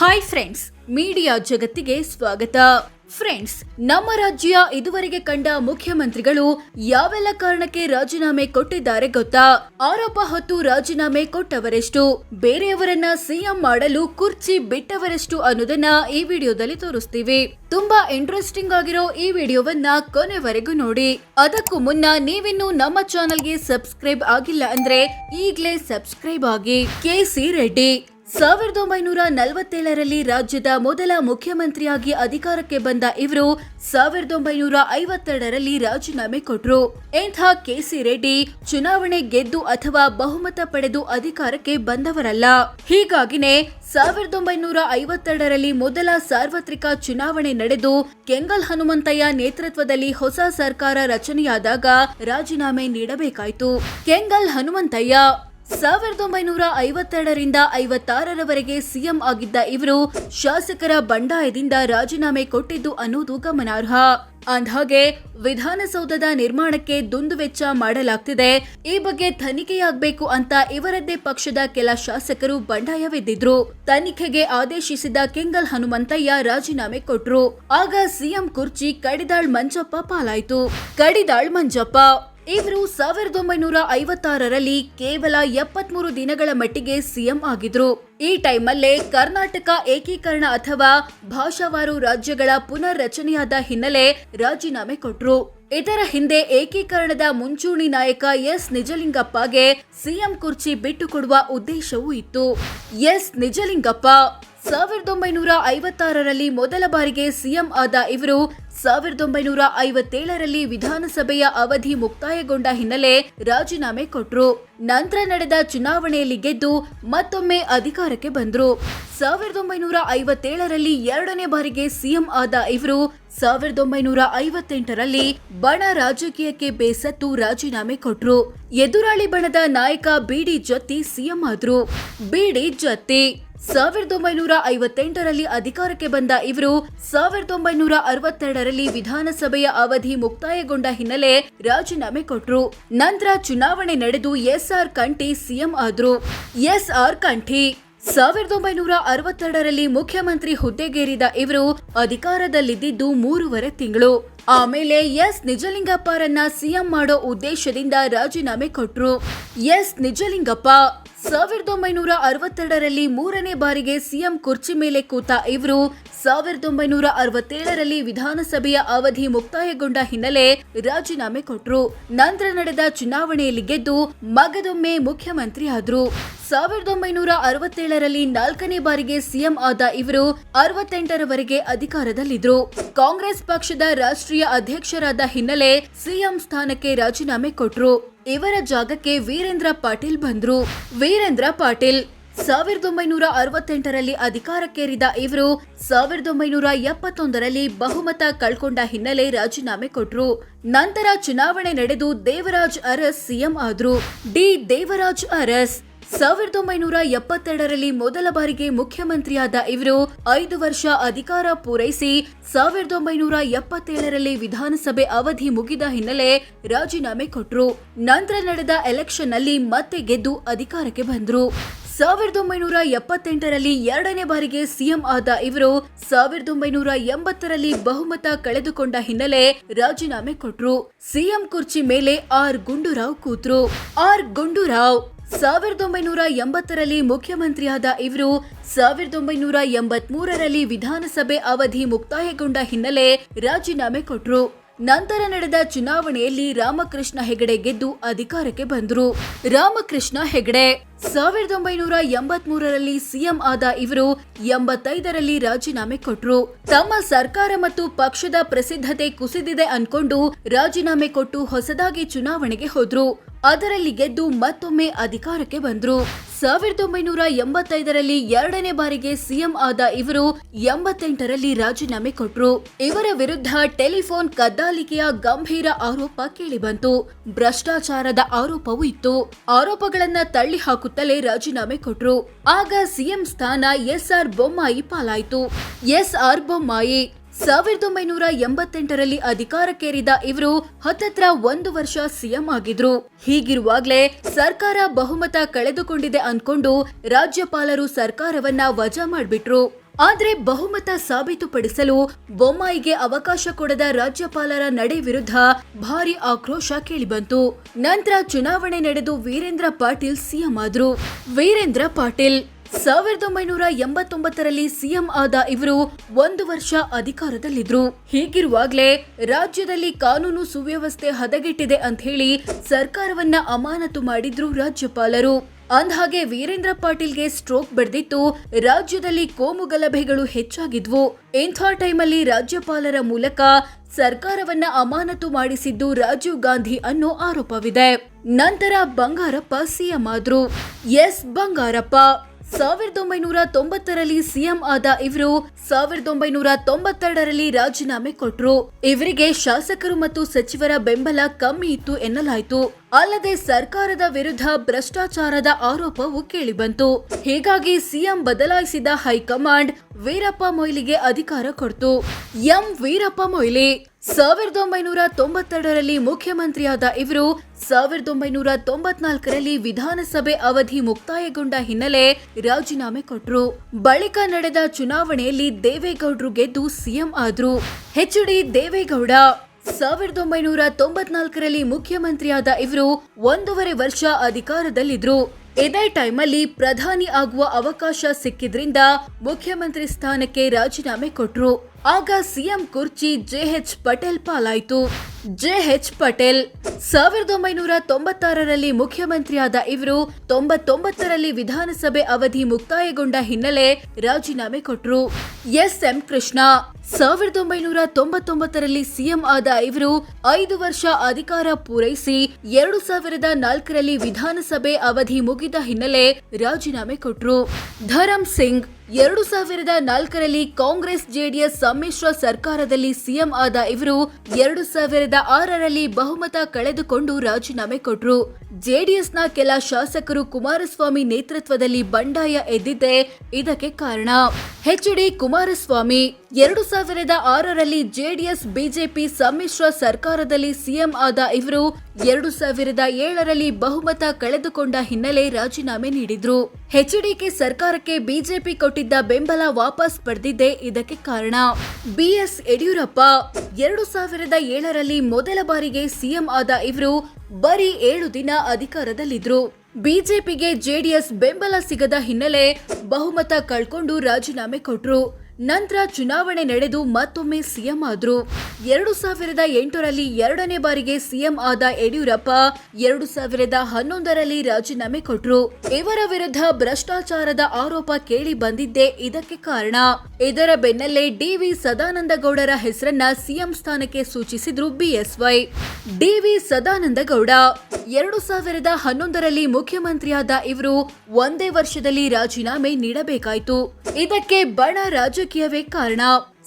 Hi friends, media ಜಗತ್ತಿಗೆ ಸ್ವಾಗತ. Friends, ನಮ್ಮ ರಾಜ್ಯ ಇದುವರೆಗೆ ಕಂಡ ಮುಖ್ಯಮಂತ್ರಿಗಳು ಯಾವೆಲ್ಲ ಕಾರಣಕ್ಕೆ ರಾಜೀನಾಮೆ ಕೊಟ್ಟಿದ್ದಾರೆ ಗೊತ್ತಾ? ಆರೋಪ ಹೊತ್ತು ರಾಜೀನಾಮೆ ಕೊಟ್ಟವರೆಷ್ಟು, ಬೇರೆಯವರನ್ನ ಸಿಎಂ ಮಾಡಲು ಕುರ್ಚಿ ಬಿಟ್ಟವರೆಷ್ಟು ಅನ್ನೋದನ್ನ ಈ ವಿಡಿಯೋದಲ್ಲಿ ತೋರಿಸ್ತೀವಿ. ತುಂಬಾ ಇಂಟ್ರೆಸ್ಟಿಂಗ್ ಆಗಿರೋ ಈ ವಿಡಿಯೋವನ್ನ ಕೊನೆವರೆಗೂ ನೋಡಿ. ಅದಕ್ಕೂ ಮುನ್ನ ನೀವಿನ್ನು ನಮ್ಮ ಚಾನೆಲ್ಗೆ ಸಬ್ಸ್ಕ್ರೈಬ್ ಆಗಿಲ್ಲ ಅಂದ್ರೆ ಈಗಲೇ ಸಬ್ಸ್ಕ್ರೈಬ್ ಆಗಿ. ಕೆಸಿ ರೆಡ್ಡಿ 1947ರಲ್ಲಿ ರಾಜ್ಯದ ಮೊದಲ ಮುಖ್ಯಮಂತ್ರಿಯಾಗಿ ಅಧಿಕಾರಕ್ಕೆ ಬಂದ ಇವರು 1952ರಲ್ಲಿ ರಾಜೀನಾಮೆ ಕೊಟ್ರು. ಇಂಥ ಕೆಸಿ ರೆಡ್ಡಿ ಚುನಾವಣೆ ಗೆದ್ದು ಅಥವಾ ಬಹುಮತ ಪಡೆದು ಅಧಿಕಾರಕ್ಕೆ ಬಂದವರಲ್ಲ. ಹೀಗಾಗಿನೇ 1952ರಲ್ಲಿ ಮೊದಲ ಸಾರ್ವತ್ರಿಕ ಚುನಾವಣೆ ನಡೆದು ಕೆಂಗಲ್ ಹನುಮಂತಯ್ಯ ನೇತೃತ್ವದಲ್ಲಿ ಹೊಸ ಸರ್ಕಾರ ರಚನೆಯಾದಾಗ ರಾಜೀನಾಮೆ ನೀಡಬೇಕಾಯಿತು. ಕೆಂಗಲ್ ಹನುಮಂತಯ್ಯ 1952ರಿಂದ 56ರವರೆಗೆ ಸಿಎಂ ಆಗಿದ್ದ ಇವರು ಶಾಸಕರ ಬಂಡಾಯದಿಂದ ರಾಜೀನಾಮೆ ಕೊಟ್ಟಿದ್ದು ಅನ್ನೋದು ಗಮನಾರ್ಹ. ಅಂದ್ಹಾಗೆ ವಿಧಾನಸೌಧದ ನಿರ್ಮಾಣಕ್ಕೆ ದುಂದುವೆಚ್ಚ ಮಾಡಲಾಗ್ತಿದೆ, ಈ ಬಗ್ಗೆ ತನಿಖೆಯಾಗಬೇಕು ಅಂತ ಇವರದ್ದೇ ಪಕ್ಷದ ಕೆಲ ಶಾಸಕರು ಬಂಡಾಯವೆದ್ದಿದ್ರು. ತನಿಖೆಗೆ ಆದೇಶಿಸಿದ ಕೆಂಗಲ್ ಹನುಮಂತಯ್ಯ ರಾಜೀನಾಮೆ ಕೊಟ್ರು. ಆಗ ಸಿಎಂ ಕುರ್ಚಿ ಕಡಿದಾಳ್ ಮಂಜಪ್ಪ ಪಾಲಾಯ್ತು. ಕಡಿದಾಳ್ ಮಂಜಪ್ಪ ಇವರು 1956ರಲ್ಲಿ ಕೇವಲ 73 ದಿನಗಳ ಮಟ್ಟಿಗೆ ಸಿಎಂ ಆಗಿದ್ರು. ಈ ಟೈಮಲ್ಲೇ ಕರ್ನಾಟಕ ಏಕೀಕರಣ ಅಥವಾ ಭಾಷಾವಾರು ರಾಜ್ಯಗಳ ಪುನರ್ ರಚನೆಯಾದ ಹಿನ್ನೆಲೆ ರಾಜೀನಾಮೆ ಕೊಟ್ರು. ಇದರ ಹಿಂದೆ ಏಕೀಕರಣದ ಮುಂಚೂಣಿ ನಾಯಕ ಎಸ್ ನಿಜಲಿಂಗಪ್ಪಗೆ ಸಿಎಂ ಕುರ್ಚಿ ಬಿಟ್ಟುಕೊಡುವ ಉದ್ದೇಶವೂ ಇತ್ತು. ಎಸ್ ನಿಜಲಿಂಗಪ್ಪ 1956ರಲ್ಲಿ ಮೊದಲ ಬಾರಿಗೆ ಸಿಎಂ ಆದ ಇವರು 1957ರಲ್ಲಿ ವಿಧಾನಸಭೆಯ ಅವಧಿ ಮುಕ್ತಾಯಗೊಂಡ ಹಿನ್ನೆಲೆ ರಾಜೀನಾಮೆ ಕೊಟ್ರು. ನಂತರ ನಡೆದ ಚುನಾವಣೆಯಲ್ಲಿ ಗೆದ್ದು ಮತ್ತೊಮ್ಮೆ ಅಧಿಕಾರಕ್ಕೆ ಬಂದ್ರು. 1957ರಲ್ಲಿ ಎರಡನೇ ಬಾರಿಗೆ ಸಿಎಂ ಆದ ಇವರು 1958ರಲ್ಲಿ ಬಣ ರಾಜಕೀಯಕ್ಕೆ ಬೇಸತ್ತು ರಾಜೀನಾಮೆ ಕೊಟ್ರು. ಎದುರಾಳಿ ಬಣದ ನಾಯಕ ಬಿಡಿ ಜತ್ತಿ ಸಿಎಂ ಆದ್ರು. ಬಿಡಿ ಜತ್ತಿ 1958ರಲ್ಲಿ ಅಧಿಕಾರಕ್ಕೆ ಬಂದ ಇವರು 1962ರಲ್ಲಿ ವಿಧಾನಸಭೆಯ ಅವಧಿ ಮುಕ್ತಾಯಗೊಂಡ ಹಿನ್ನೆಲೆ ರಾಜೀನಾಮೆ ಕೊಟ್ರು. ನಂತರ ಚುನಾವಣೆ ನಡೆದು ಎಸ್ಆರ್ ಕಂಠಿ ಸಿಎಂ ಆದ್ರು. ಎಸ್ಆರ್ ಕಂಠಿ 1962ರಲ್ಲಿ ಮುಖ್ಯಮಂತ್ರಿ ಹುದ್ದೆಗೇರಿದ ಇವರು ಅಧಿಕಾರದಲ್ಲಿದ್ದಿದ್ದು 3.5 ತಿಂಗಳು. ಆಮೇಲೆ ಎಸ್ ನಿಜಲಿಂಗಪ್ಪರನ್ನ ಸಿಎಂ ಮಾಡೋ ಉದ್ದೇಶದಿಂದ ರಾಜೀನಾಮೆ ಕೊಟ್ರು. ಎಸ್ ನಿಜಲಿಂಗಪ್ಪ 1962ರಲ್ಲಿ 3ನೇ ಬಾರಿಗೆ ಸಿಎಂ ಕುರ್ಚಿ ಮೇಲೆ ಕೂತ ಇವರು 1967ರಲ್ಲಿ ವಿಧಾನಸಭೆಯ ಅವಧಿ ಮುಕ್ತಾಯಗೊಂಡ ಹಿನ್ನೆಲೆ ರಾಜೀನಾಮೆ ಕೊಟ್ರು. ನಂತರ ನಡೆದ ಚುನಾವಣೆಯಲ್ಲಿ ಗೆದ್ದು ಮಗದೊಮ್ಮೆ ಮುಖ್ಯಮಂತ್ರಿ ಆದ್ರು. 1967ರಲ್ಲಿ 4ನೇ ಬಾರಿಗೆ ಸಿಎಂ ಆದ ಇವರು 68ರವರೆಗೆ ಅಧಿಕಾರದಲ್ಲಿದ್ರು. ಕಾಂಗ್ರೆಸ್ ಪಕ್ಷದ ರಾಷ್ಟ್ರೀಯ ಅಧ್ಯಕ್ಷರಾದ ಹಿನ್ನೆಲೆ ಸಿಎಂ ಸ್ಥಾನಕ್ಕೆ ರಾಜೀನಾಮೆ ಕೊಟ್ರು. ಇವರ ಜಾಗಕ್ಕೆ ವೀರೇಂದ್ರ ಪಾಟೀಲ್ ಬಂದ್ರು. ವೀರೇಂದ್ರ ಪಾಟೀಲ್ 1968ರಲ್ಲಿ ಅಧಿಕಾರಕ್ಕೇರಿದ ಇವರು 1971ರಲ್ಲಿ ಬಹುಮತ ಕಳ್ಕೊಂಡ ಹಿನ್ನೆಲೆ ರಾಜೀನಾಮೆ ಕೊಟ್ರು. ನಂತರ ಚುನಾವಣೆ ನಡೆದು ದೇವರಾಜ್ ಅರಸ್ ಸಿಎಂ ಆದ್ರು. ಡಿ ದೇವರಾಜ್ ಅರಸ್ 1972ರಲ್ಲಿ ಮೊದಲ ಬಾರಿಗೆ ಮುಖ್ಯಮಂತ್ರಿಯಾದ ಇವರು 5 ವರ್ಷ ಅಧಿಕಾರ ಪೂರೈಸಿ 1977ರಲ್ಲಿ ವಿಧಾನಸಭೆ ಅವಧಿ ಮುಗಿದ ಹಿನ್ನೆಲೆ ರಾಜೀನಾಮೆ ಕೊಟ್ರು. ನಂತರ ನಡೆದ ಎಲೆಕ್ಷನ್ ನಲ್ಲಿ ಮತ್ತೆ ಗೆದ್ದು ಅಧಿಕಾರಕ್ಕೆ ಬಂದ್ರು. 1978ರಲ್ಲಿ ಎರಡನೇ ಬಾರಿಗೆ ಸಿಎಂ ಆದ ಇವರು 1980ರಲ್ಲಿ ಬಹುಮತ ಕಳೆದುಕೊಂಡ ಹಿನ್ನೆಲೆ ರಾಜೀನಾಮೆ ಕೊಟ್ರು. ಸಿಎಂ ಕುರ್ಚಿ ಮೇಲೆ ಆರ್ ಗುಂಡೂರಾವ್ ಕೂತ್ರು. ಆರ್ ಗುಂಡೂರಾವ್ 1980ರಲ್ಲಿ ಮುಖ್ಯಮಂತ್ರಿಯಾದ ಇವರು 1983ರಲ್ಲಿ ವಿಧಾನಸಭೆ ಅವಧಿ ಮುಕ್ತಾಯಗೊಂಡ ಹಿನ್ನೆಲೆ ರಾಜೀನಾಮೆ ಕೊಟ್ರು. ನಂತರ ನಡೆದ ಚುನಾವಣೆಯಲ್ಲಿ ರಾಮಕೃಷ್ಣ ಹೆಗಡೆ ಗೆದ್ದು ಅಧಿಕಾರಕ್ಕೆ ಬಂದ್ರು. ರಾಮಕೃಷ್ಣ ಹೆಗಡೆ 1983ರಲ್ಲಿ ಸಿಎಂ ಆದ ಇವರು 85ರಲ್ಲಿ ರಾಜೀನಾಮೆ ಕೊಟ್ರು. ತಮ್ಮ ಸರ್ಕಾರ ಮತ್ತು ಪಕ್ಷದ ಪ್ರಸಿದ್ಧತೆ ಕುಸಿದಿದೆ ಅನ್ಕೊಂಡು ರಾಜೀನಾಮೆ ಕೊಟ್ಟು ಹೊಸದಾಗಿ ಚುನಾವಣೆಗೆ ಹೋದ್ರು. ಅದರಲ್ಲಿ ಗೆದ್ದು ಮತ್ತೊಮ್ಮೆ ಅಧಿಕಾರಕ್ಕೆ ಬಂದ್ರು. 1985ರಲ್ಲಿ ಎರಡನೇ ಬಾರಿಗೆ ಸಿಎಂ ಆದ ಇವರು 88ರಲ್ಲಿ ರಾಜೀನಾಮೆ ಕೊಟ್ರು. ಇವರ ವಿರುದ್ಧ ಟೆಲಿಫೋನ್ ಕದ್ದಾಲಿಕೆಯ ಗಂಭೀರ ಆರೋಪ ಕೇಳಿಬಂತು. ಭ್ರಷ್ಟಾಚಾರದ ಆರೋಪವೂ ಇತ್ತು. ಆರೋಪಗಳನ್ನ ತಳ್ಳಿ ಹಾಕುತ್ತಲೇ ರಾಜೀನಾಮೆ ಕೊಟ್ರು. ಆಗ ಸಿಎಂ ಸ್ಥಾನ ಎಸ್ಆರ್ ಬೊಮ್ಮಾಯಿ ಪಾಲಾಯಿತು. ಎಸ್ಆರ್ ಬೊಮ್ಮಾಯಿ 1988ರಲ್ಲಿ ಅಧಿಕಾರಕ್ಕೇರಿದ ಇವರು ಹತ್ತತ್ರ 1 ವರ್ಷ ಸಿಎಂ ಆಗಿದ್ರು. ಹೀಗಿರುವಾಗ್ಲೇ ಸರ್ಕಾರ ಬಹುಮತ ಕಳೆದುಕೊಂಡಿದೆ ಅನ್ಕೊಂಡು ರಾಜ್ಯಪಾಲರು ಸರ್ಕಾರವನ್ನ ವಜಾ ಮಾಡ್ಬಿಟ್ರು. ಆದ್ರೆ ಬಹುಮತ ಸಾಬೀತುಪಡಿಸಲು ಬೊಮ್ಮಾಯಿಗೆ ಅವಕಾಶ ಕೊಡದ ರಾಜ್ಯಪಾಲರ ನಡೆ ವಿರುದ್ಧ ಭಾರಿ ಆಕ್ರೋಶ ಕೇಳಿಬಂತು. ನಂತರ ಚುನಾವಣೆ ನಡೆದು ವೀರೇಂದ್ರ ಪಾಟೀಲ್ ಸಿಎಂ ಆದ್ರು. ವೀರೇಂದ್ರ ಪಾಟೀಲ್ 1989ರಲ್ಲಿ ಸಿಎಂ ಆದ ಇವರು 1 ವರ್ಷ ಅಧಿಕಾರದಲ್ಲಿದ್ರು. ಹೀಗಿರುವಾಗ್ಲೇ ರಾಜ್ಯದಲ್ಲಿ ಕಾನೂನು ಸುವ್ಯವಸ್ಥೆ ಹದಗೆಟ್ಟಿದೆ ಅಂತ ಹೇಳಿ ಸರ್ಕಾರವನ್ನ ಅಮಾನತು ಮಾಡಿದ್ರು ರಾಜ್ಯಪಾಲರು. ಅಂದ್ಹಾಗೆ ವೀರೇಂದ್ರ ಪಾಟೀಲ್ಗೆ ಸ್ಟ್ರೋಕ್ ಬಡ್ದಿತ್ತು. ರಾಜ್ಯದಲ್ಲಿ ಕೋಮು ಗಲಭೆಗಳು ಹೆಚ್ಚಾಗಿದ್ವು. ಇಂಥ ಟೈಮಲ್ಲಿ ರಾಜ್ಯಪಾಲರ ಮೂಲಕ ಸರ್ಕಾರವನ್ನ ಅಮಾನತು ಮಾಡಿಸಿದ್ದು ರಾಜೀವ್ ಗಾಂಧಿ ಅನ್ನೋ ಆರೋಪವಿದೆ. ನಂತರ ಬಂಗಾರಪ್ಪ ಸಿಎಂ ಆದ್ರು. ಬಂಗಾರಪ್ಪ 1990ರಲ್ಲಿ ಸಿಎಂ ಆದ ಇವರು 1992ರಲ್ಲಿ ರಾಜೀನಾಮೆ ಕೊಟ್ರು. ಇವರಿಗೆ ಶಾಸಕರು ಮತ್ತು ಸಚಿವರ ಬೆಂಬಲ ಕಮ್ಮಿ ಇತ್ತು ಎನ್ನಲಾಯಿತು. ಅಲ್ಲದೆ ಸರ್ಕಾರದ ವಿರುದ್ಧ ಭ್ರಷ್ಟಾಚಾರದ ಆರೋಪವು ಕೇಳಿಬಂತು. ಹೀಗಾಗಿ ಸಿಎಂ ಬದಲಾಯಿಸಿದ ಹೈಕಮಾಂಡ್ ವೀರಪ್ಪ ಮೊಯ್ಲಿಗೆ ಅಧಿಕಾರ ಕೊಡ್ತು. ವೀರಪ್ಪ ಮೊಯ್ಲಿ 1992ರಲ್ಲಿ ಮುಖ್ಯಮಂತ್ರಿಯಾದ ಇವರು 1994ರಲ್ಲಿ ವಿಧಾನಸಭೆ ಅವಧಿ ಮುಕ್ತಾಯಗೊಂಡ ಹಿನ್ನೆಲೆ ರಾಜೀನಾಮೆ ಕೊಟ್ರು. ಬಳಿಕ ನಡೆದ ಚುನಾವಣೆಯಲ್ಲಿ ದೇವೇಗೌಡರು ಗೆದ್ದು ಸಿಎಂ ಆದ್ರು. ಡಿ ದೇವೇಗೌಡ 1994ರಲ್ಲಿ ಮುಖ್ಯಮಂತ್ರಿಯಾದ ಇವರು 1.5 ವರ್ಷ ಅಧಿಕಾರದಲ್ಲಿದ್ರು. ಇದೇ ಟೈಮಲ್ಲಿ ಪ್ರಧಾನಿ ಆಗುವ ಅವಕಾಶ ಸಿಕ್ಕಿದ್ರಿಂದ ಮುಖ್ಯಮಂತ್ರಿ ಸ್ಥಾನಕ್ಕೆ ರಾಜೀನಾಮೆ ಕೊಟ್ರು. ಆಗ ಸಿಎಂ ಕುರ್ಚಿ ಜೆಎಚ್ ಪಟೇಲ್ ಪಾಲಾಯಿತು. ಜೆಎಚ್ ಪಟೇಲ್ 1996ರಲ್ಲಿ ಮುಖ್ಯಮಂತ್ರಿಯಾದ ಇವರು 99ರಲ್ಲಿ ವಿಧಾನಸಭೆ ಅವಧಿ ಮುಕ್ತಾಯಗೊಂಡ ಹಿನ್ನೆಲೆ ರಾಜೀನಾಮೆ ಕೊಟ್ರು. ಎಂ ಕೃಷ್ಣ 1999ರಲ್ಲಿ ಸಿಎಂ ಆದ ಇವರು 5 ವರ್ಷ ಅಧಿಕಾರ ಪೂರೈಸಿ 2004ರಲ್ಲಿ ವಿಧಾನಸಭೆ ಅವಧಿ ಮುಗಿದ ಹಿನ್ನೆಲೆ ರಾಜೀನಾಮೆ ಕೊಟ್ರು. ಧರಮ್ ಸಿಂಗ್ 2004ರಲ್ಲಿ ಕಾಂಗ್ರೆಸ್ ಜೆಡಿಎಸ್ ಸಮ್ಮಿಶ್ರ ಸರ್ಕಾರದಲ್ಲಿ ಸಿಎಂ ಆದ ಇವರು 2006ರಲ್ಲಿ ಬಹುಮತ ಕಳೆದುಕೊಂಡು ರಾಜೀನಾಮೆ ಕೊಟ್ರು. ಜೆಡಿಎಸ್ನ ಕೆಲ ಶಾಸಕರು ಕುಮಾರಸ್ವಾಮಿ ನೇತೃತ್ವದಲ್ಲಿ ಬಂಡಾಯ ಎದ್ದಿದ್ದೇ ಇದಕ್ಕೆ ಕಾರಣ. ಡಿ ಕುಮಾರಸ್ವಾಮಿ 2006ರಲ್ಲಿ ಜೆಡಿಎಸ್ ಬಿಜೆಪಿ ಸಮ್ಮಿಶ್ರ ಸರ್ಕಾರದಲ್ಲಿ ಸಿಎಂ ಆದ ಇವರು 2007ರಲ್ಲಿ ಬಹುಮತ ಕಳೆದುಕೊಂಡ ಹಿನ್ನೆಲೆ ರಾಜೀನಾಮೆ ನೀಡಿದ್ರು. ಎಚ್ಡಿಕೆ ಸರ್ಕಾರಕ್ಕೆ ಬಿಜೆಪಿ ಕೊಟ್ಟಿದ್ದ ಬೆಂಬಲ ವಾಪಸ್ ಪಡೆದಿದ್ದೇ ಇದಕ್ಕೆ ಕಾರಣ. ಬಿಎಸ್ ಯಡಿಯೂರಪ್ಪ 2007ರಲ್ಲಿ ಮೊದಲ ಬಾರಿಗೆ ಸಿಎಂ ಆದ ಇವರು ಬರೀ 7 ದಿನ ಅಧಿಕಾರದಲ್ಲಿದ್ರು. ಬಿಜೆಪಿಗೆ ಜೆಡಿಎಸ್ ಬೆಂಬಲ ಸಿಗದ ಹಿನ್ನೆಲೆ ಬಹುಮತ ಕಳ್ಕೊಂಡು ರಾಜೀನಾಮೆ ಕೊಟ್ರು. ನಂತರ ಚುನಾವಣೆ ನಡೆದು ಮತ್ತೊಮ್ಮೆ ಸಿಎಂ ಆದ್ರು. 2008ರಲ್ಲಿ 2ನೇ ಬಾರಿಗೆ ಸಿಎಂ ಆದ ಯಡಿಯೂರಪ್ಪ 2011ರಲ್ಲಿ ರಾಜೀನಾಮೆ ಕೊಟ್ರು. ಇವರ ವಿರುದ್ಧ ಭ್ರಷ್ಟಾಚಾರದ ಆರೋಪ ಕೇಳಿ ಬಂದಿದ್ದೇ ಇದಕ್ಕೆ ಕಾರಣ. ಇದರ ಬೆನ್ನಲ್ಲೇ ಡಿ.ವಿ. ಸದಾನಂದಗೌಡರ ಹೆಸರನ್ನ ಸಿಎಂ ಸ್ಥಾನಕ್ಕೆ ಸೂಚಿಸಿದ್ರು ಬಿಎಸ್ವೈ. ಡಿ.ವಿ. ಸದಾನಂದಗೌಡ 2011ರಲ್ಲಿ ಮುಖ್ಯಮಂತ್ರಿಯಾದ ಇವರು 1 ವರ್ಷದಲ್ಲಿ ರಾಜೀನಾಮೆ ನೀಡಬೇಕಾಯಿತು. ಇದಕ್ಕೆ ಬಣ ರಾಜಕೀಯವೇ ಕಾರಣ.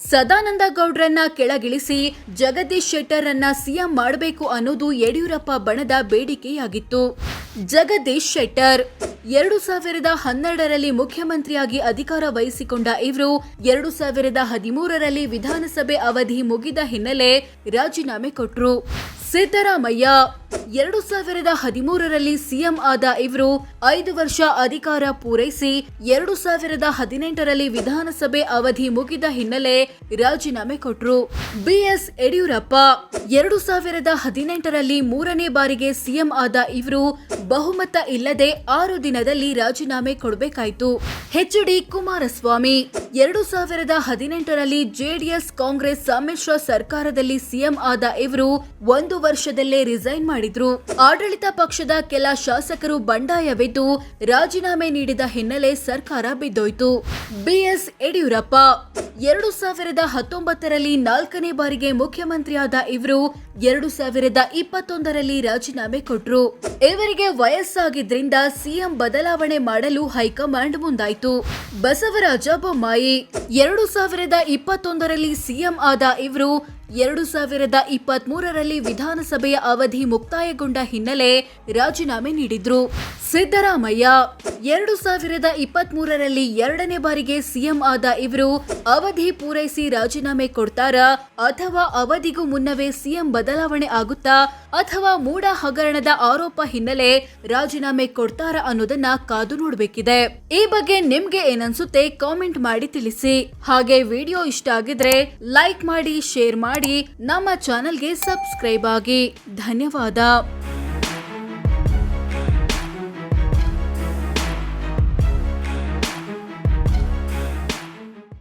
ಸದಾನಂದ ಗೌಡ್ರನ್ನ ಕೆಳಗಿಳಿಸಿ ಜಗದೀಶ್ ಶೆಟ್ಟರ್ ಅನ್ನ ಸಿಎಂ ಮಾಡಬೇಕು ಅನ್ನೋದು ಯಡಿಯೂರಪ್ಪ ಬಣದ ಬೇಡಿಕೆಯಾಗಿತ್ತು. ಜಗದೀಶ್ ಶೆಟ್ಟರ್ 2012ರಲ್ಲಿ ಮುಖ್ಯಮಂತ್ರಿಯಾಗಿ ಅಧಿಕಾರ ವಹಿಸಿಕೊಂಡ ಇವರು 2013ರಲ್ಲಿ ವಿಧಾನಸಭೆ ಅವಧಿ ಮುಗಿದ ಹಿನ್ನೆಲೆ ರಾಜೀನಾಮೆ ಕೊಟ್ರು. ಸಿದ್ದರಾಮಯ್ಯ 2013ರಲ್ಲಿ ಸಿಎಂ ಆದ ಇವರು 5 ವರ್ಷ ಅಧಿಕಾರ ಪೂರೈಸಿ 2018ರಲ್ಲಿ ವಿಧಾನಸಭೆ ಅವಧಿ ಮುಗಿದ ಹಿನ್ನೆಲೆ ರಾಜೀನಾಮೆ ಕೊಟ್ರು. ಬಿಎಸ್ ಯಡಿಯೂರಪ್ಪ 2018ರಲ್ಲಿ 3ನೇ ಬಾರಿಗೆ ಸಿಎಂ ಆದ ಇವರು ಬಹುಮತ ಇಲ್ಲದೆ 6 ದಿನದಲ್ಲಿ ರಾಜೀನಾಮೆ ಕೊಡಬೇಕಾಯಿತು. ಡಿ ಕುಮಾರಸ್ವಾಮಿ 2018ರಲ್ಲಿ ಜೆಡಿಎಸ್ ಕಾಂಗ್ರೆಸ್ ಸಮ್ಮಿಶ್ರ ಸರ್ಕಾರದಲ್ಲಿ ಸಿಎಂ ಆದ ಇವರು 1 ವರ್ಷದಲ್ಲೇ ರಿಸೈನ್ ಮಾಡಿದ್ರು. ಆಡಳಿತ ಪಕ್ಷದ ಕೆಲ ಶಾಸಕರು ಬಂಡಾಯವೆದ್ದು ರಾಜೀನಾಮೆ ನೀಡಿದ ಹಿನ್ನೆಲೆ ಸರ್ಕಾರ ಬಿದ್ದೋಯ್ತು. ಬಿಎಸ್ ಯಡಿಯೂರಪ್ಪ 2019ರಲ್ಲಿ 4ನೇ ಬಾರಿಗೆ ಮುಖ್ಯಮಂತ್ರಿಯಾದ ಇವರು 2021ರಲ್ಲಿ ರಾಜೀನಾಮೆ ಕೊಟ್ರು. ಇವರಿಗೆ ವಯಸ್ಸಾಗಿದ್ರಿಂದ ಸಿಎಂ ಬದಲಾವಣೆ ಮಾಡಲು ಹೈಕಮಾಂಡ್ ಮುಂದಾಯಿತು. ಬಸವರಾಜ ಬೊಮ್ಮಾಯಿ 2021ರಲ್ಲಿ ಸಿಎಂ ಆದ ಇವರು 2023ರಲ್ಲಿ ವಿಧಾನಸಭೆಯ ಅವಧಿ ಮುಕ್ತಾಯಗೊಂಡ ಹಿನ್ನೆಲೆ ರಾಜೀನಾಮೆ ನೀಡಿದ್ರು. ಸಿದ್ದರಾಮಯ್ಯ 2023ರಲ್ಲಿ ಎರಡನೇ ಬಾರಿಗೆ ಸಿಎಂ ಆದ ಇವರು ಅವಧಿ ಪೂರೈಸಿ ರಾಜೀನಾಮೆ ಕೊಡ್ತಾರಾ ಅಥವಾ ಅವಧಿಗೂ ಮುನ್ನವೇ ಸಿಎಂ ಬದಲಾವಣೆ ಆಗುತ್ತಾ ಅಥವಾ ಮೂಡ ಹಗರಣದ ಆರೋಪ ಹಿನ್ನೆಲೆ ರಾಜೀನಾಮೆ ಕೊಡ್ತಾರಾ ಅನ್ನೋದನ್ನ ಕಾದು ನೋಡ್ಬೇಕಿದೆ. ಈ ಬಗ್ಗೆ ನಿಮ್ಗೆ ಏನನ್ಸುತ್ತೆ ಕಾಮೆಂಟ್ ಮಾಡಿ ತಿಳಿಸಿ. ಹಾಗೆ ವಿಡಿಯೋ ಇಷ್ಟ ಆಗಿದ್ರೆ ಲೈಕ್ ಮಾಡಿ, ಶೇರ್ ಮಾಡಿ, ನಮ್ಮ ಚಾನೆಲ್ಗೆ ಸಬ್ಸ್ಕ್ರೈಬ್ ಆಗಿ. ಧನ್ಯವಾದ.